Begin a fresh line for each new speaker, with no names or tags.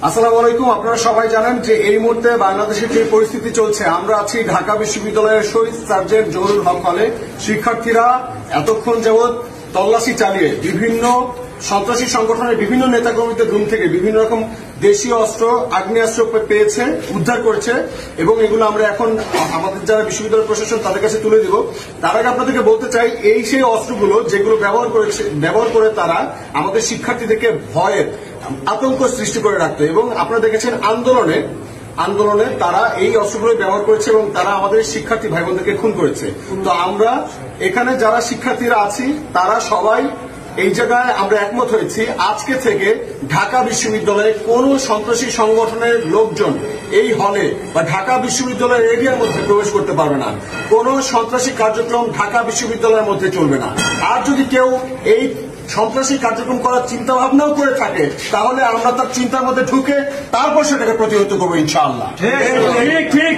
আসসালামু আলাইকুম। আপনারা সবাই জানেন যে এই মুহূর্তে বাংলাদেশের যে পরিস্থিতি চলছে, আমরা আছি ঢাকা বিশ্ববিদ্যালয়ের শহীদ সার্জেন্ট জহুরুল হক হলে। শিক্ষার্থীরা এতক্ষণ যাবৎ তল্লাশি চালিয়ে বিভিন্ন সন্ত্রাসী সংগঠনের বিভিন্ন নেতাকর্মীদের রুম থেকে বিভিন্ন রকম দেশীয় অস্ত্র, আগ্নেয়াস্ত্র পেয়েছে, উদ্ধার করেছে এবং এগুলো আমরা এখন আমাদের যারা বিশ্ববিদ্যালয় প্রশাসন তাদের কাছে তুলে দিব। তার আগে আপনাদেরকে বলতে চাই, এই সেই অস্ত্রগুলো যেগুলো ব্যবহার করে তারা আমাদের শিক্ষার্থীদেরকে ভয়ের আতঙ্ক সৃষ্টি করে রাখতো এবং আপনারা দেখেছেন আন্দোলনে তারা এই অস্ত্রগুলো ব্যবহার করেছে এবং তারা আমাদের শিক্ষার্থী ভাই বোনদেরকে খুন করেছে। তো আমরা এখানে যারা শিক্ষার্থীরা আছি তারা সবাই এই জায়গায় আমরা একমত হয়েছি, আজকে থেকে ঢাকা বিশ্ববিদ্যালয়ে কোন সন্ত্রাসী সংগঠনের লোকজন এই হলে বা ঢাকা বিশ্ববিদ্যালয়ের এরিয়ার মধ্যে প্রবেশ করতে পারবে না। কোন সন্ত্রাসী কার্যক্রম ঢাকা বিশ্ববিদ্যালয়ের মধ্যে চলবে না। আর যদি কেউ এই সন্ত্রাসী কার্যক্রম করার চিন্তা ভাবনাও করে থাকে তাহলে আমরা তার চিন্তার মধ্যে ঢুকে তারপর সেটাকে প্রতিহত করবো ইনশাআল্লাহ।
ঠিক।